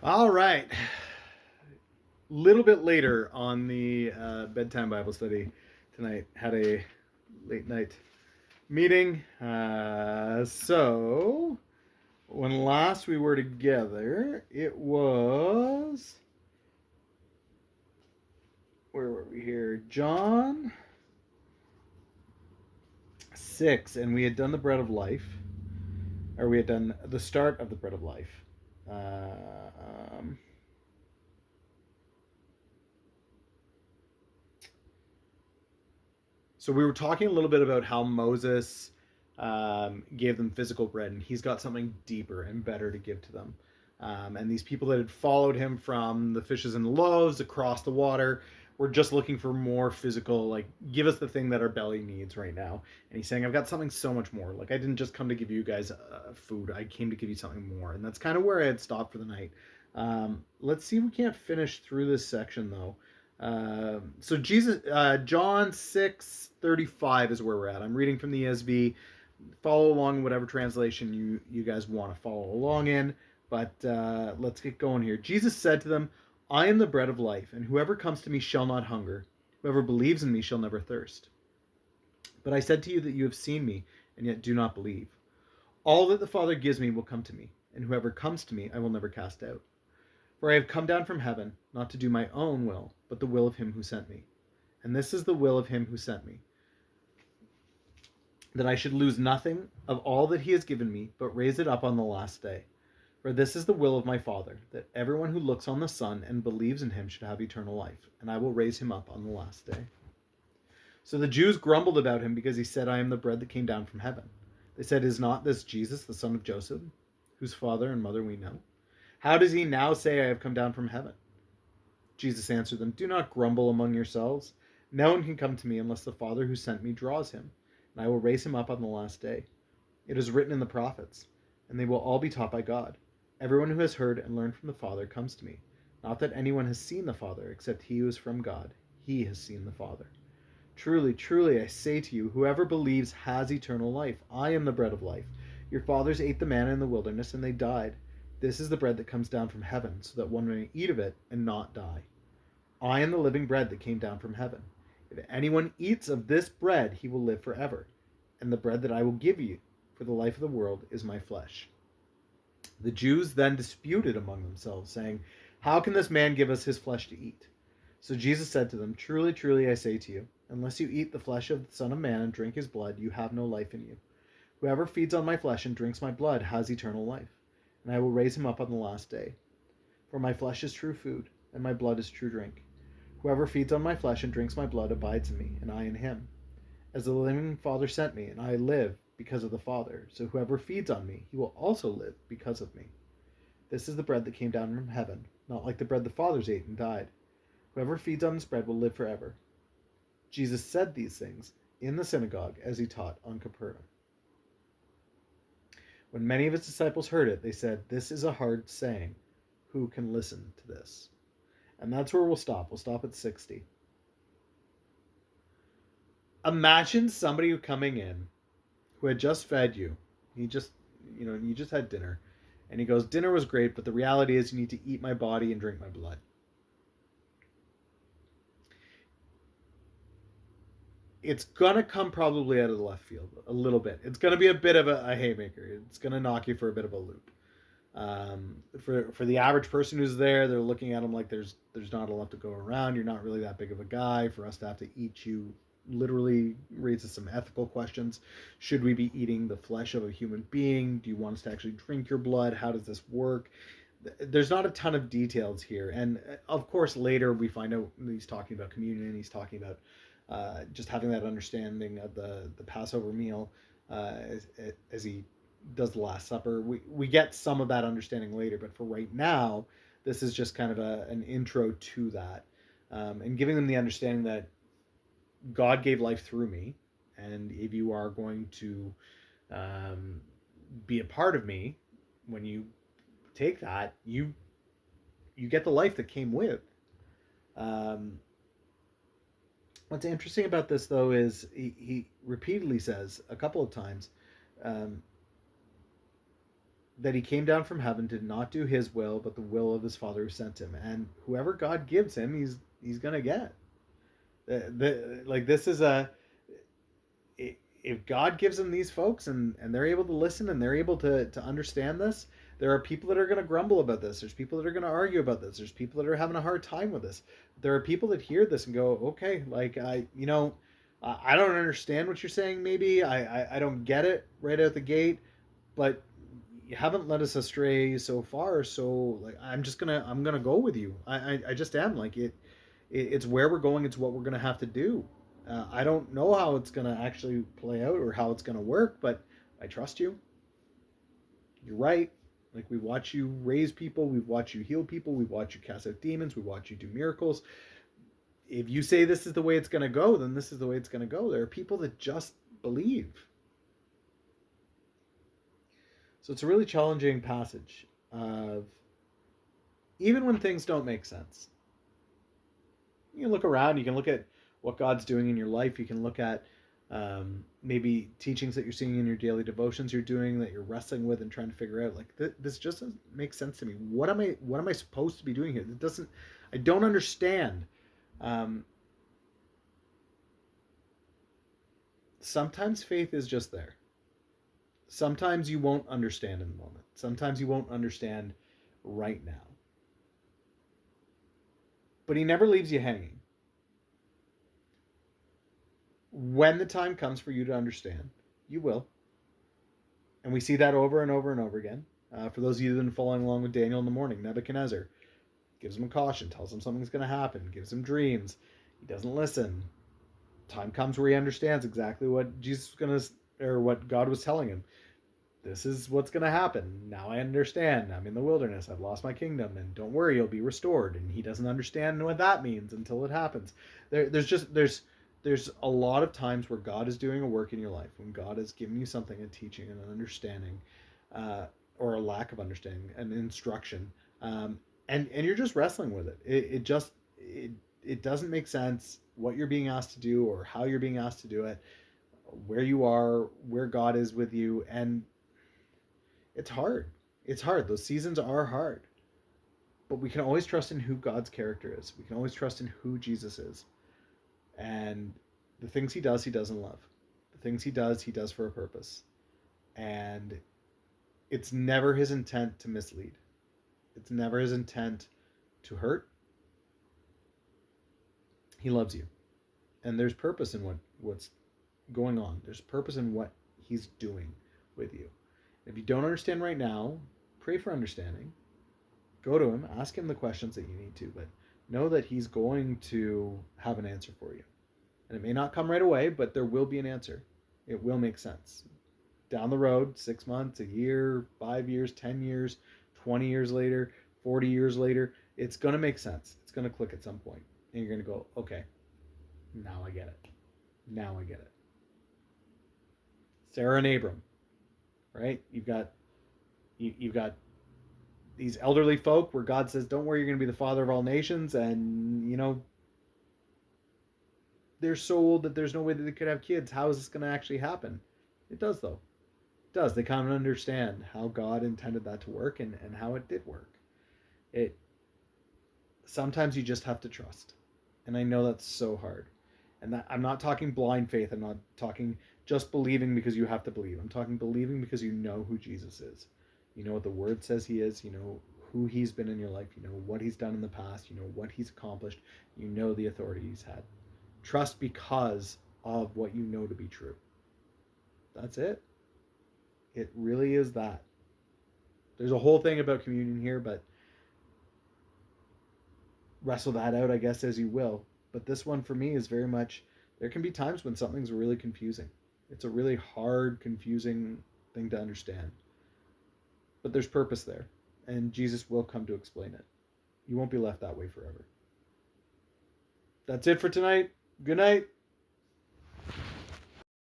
All right. Little bit later on the bedtime Bible study tonight. Had a late night meeting. So when last we were together, it was, where were we here? John 6, and we had done the bread of life, or we had done the start of the bread of life. Um, So we were talking a little bit about how Moses gave them physical bread, and he's got something deeper and better to give to them. And these people that had followed him from the fishes and the loaves across the water were just looking for more physical, like, give us the thing that our belly needs right now. And he's saying, I've got something so much more. Like, I didn't just come to give you guys food, I came to give you something more. And that's kind of where I had stopped for the night. Let's see if we can't finish through this section, though. So Jesus, John 6:35 is where we're at. I'm reading from the ESV. Follow along in whatever translation you guys want to follow along in. But let's get going here. Jesus said to them, I am the bread of life, and whoever comes to me shall not hunger. Whoever believes in me shall never thirst. But I said to you that you have seen me, and yet do not believe. All that the Father gives me will come to me, and whoever comes to me I will never cast out. For I have come down from heaven, not to do my own will, but the will of him who sent me. And this is the will of him who sent me, that I should lose nothing of all that he has given me, but raise it up on the last day. For this is the will of my Father, that everyone who looks on the Son and believes in him should have eternal life, and I will raise him up on the last day. So the Jews grumbled about him because he said, I am the bread that came down from heaven. They said, is not this Jesus, the son of Joseph, whose father and mother we know? How does he now say, I have come down from heaven? Jesus answered them, do not grumble among yourselves. No one can come to me unless the Father who sent me draws him, and I will raise him up on the last day. It is written in the prophets, and they will all be taught by God. Everyone who has heard and learned from the Father comes to me. Not that anyone has seen the Father, except he who is from God. He has seen the Father. Truly, truly, I say to you, whoever believes has eternal life. I am the bread of life. Your fathers ate the manna in the wilderness, and they died. This is the bread that comes down from heaven, so that one may eat of it and not die. I am the living bread that came down from heaven. If anyone eats of this bread, he will live forever. And the bread that I will give you for the life of the world is my flesh. The Jews then disputed among themselves, saying, how can this man give us his flesh to eat? So Jesus said to them, truly, truly, I say to you, unless you eat the flesh of the Son of Man and drink his blood, you have no life in you. Whoever feeds on my flesh and drinks my blood has eternal life, and I will raise him up on the last day. For my flesh is true food, and my blood is true drink. Whoever feeds on my flesh and drinks my blood abides in me, and I in him. As the living Father sent me, and I live because of the Father, so whoever feeds on me, he will also live because of me. This is the bread that came down from heaven, not like the bread the fathers ate and died. Whoever feeds on this bread will live forever. Jesus said these things in the synagogue as he taught on Capernaum. When many of his disciples heard it, they said, this is a hard saying. Who can listen to this? And that's where we'll stop. We'll stop at 60. Imagine somebody coming in who had just fed you. You just had dinner. And he goes, dinner was great, but the reality is you need to eat my body and drink my blood. It's going to come probably out of the left field a little bit. It's going to be a bit of a haymaker. It's going to knock you for a bit of a loop. For the average person who's there, they're looking at him like there's not enough to go around. You're not really that big of a guy for us to have to eat you. Literally raises some ethical questions. Should we be eating the flesh of a human being? Do you want us to actually drink your blood? How does this work? There's not a ton of details here, and of course later we find out he's talking about communion. He's talking about just having that understanding of the Passover meal as he does the Last Supper. We get some of that understanding later, but for right now, this is just kind of an intro to that, and giving them the understanding that God gave life through me, and if you are going to be a part of me, when you take that, you get the life that came with. Um, what's interesting about this, though, is he repeatedly says a couple of times, um, that he came down from heaven, did not do his will, but the will of his Father who sent him. And whoever God gives him, he's gonna get. Like this is a if God gives them these folks and they're able to listen and they're able to understand this, there are people that are going to grumble about this. There's people that are going to argue about this. There's people that are having a hard time with this. There are people that hear this and go, okay, like I don't understand what you're saying. Maybe I don't get it right out the gate, but you haven't led us astray so far. So like I'm gonna go with you. I just am like it's where we're going. It's what we're gonna have to do. I don't know how it's going to actually play out or how it's going to work, but I trust you. You're right. Like we watch you raise people, we watch you heal people, we watch you cast out demons, we watch you do miracles. If you say this is the way it's going to go, then this is the way it's going to go. There are people that just believe. So it's a really challenging passage of even when things don't make sense. You can look around, you can look at what God's doing in your life. You can look at maybe teachings that you're seeing in your daily devotions you're doing that you're wrestling with and trying to figure out. Like this just doesn't make sense to me. What am I supposed to be doing here? It doesn't. I don't understand. Sometimes faith is just there. Sometimes you won't understand in the moment. Sometimes you won't understand right now. But he never leaves you hanging. When the time comes for you to understand, you will. And we see that over and over and over again. For those of you that have been following along with Daniel in the morning, Nebuchadnezzar gives him a caution, tells him something's going to happen, gives him dreams. He doesn't listen. Time comes where he understands exactly what Jesus was going to, or what God was telling him. This is what's going to happen. Now I understand. I'm in the wilderness. I've lost my kingdom, and don't worry, you'll be restored. And he doesn't understand what that means until it happens. There's a lot of times where God is doing a work in your life, when God is giving you something, a teaching, an understanding, or a lack of understanding, an instruction, and you're just wrestling with it. It doesn't make sense what you're being asked to do or how you're being asked to do it, where you are, where God is with you, and it's hard. It's hard. Those seasons are hard, but we can always trust in who God's character is. We can always trust in who Jesus is. And the things he does in love. The things he does for a purpose. And it's never his intent to mislead. It's never his intent to hurt. He loves you. And there's purpose in what's going on. There's purpose in what he's doing with you. If you don't understand right now, pray for understanding. Go to him, ask him the questions that you need to, but know that he's going to have an answer for you. And it may not come right away, but there will be an answer. It will make sense. Down the road, 6 months, a year, 5 years, 10 years, 20 years later, 40 years later, it's going to make sense. It's going to click at some point. And you're going to go, okay, now I get it. Now I get it. Sarah and Abram, right? You've got these elderly folk where God says, don't worry, you're going to be the father of all nations. And, they're so old that there's no way that they could have kids. How is this going to actually happen? It does, though. It does. They kind of understand how God intended that to work and how it did work. Sometimes you just have to trust. And I know that's so hard. And that, I'm not talking blind faith. I'm not talking just believing because you have to believe. I'm talking believing because you know who Jesus is. You know what the Word says he is. You know who he's been in your life. You know what he's done in the past. You know what he's accomplished. You know the authority he's had. Trust because of what you know to be true. That's it. It really is that. There's a whole thing about communion here, but wrestle that out, I guess, as you will. But this one for me is very much, there can be times when something's really confusing. It's a really hard, confusing thing to understand. But there's purpose there, and Jesus will come to explain it. You won't be left that way forever. That's it for tonight. Good night.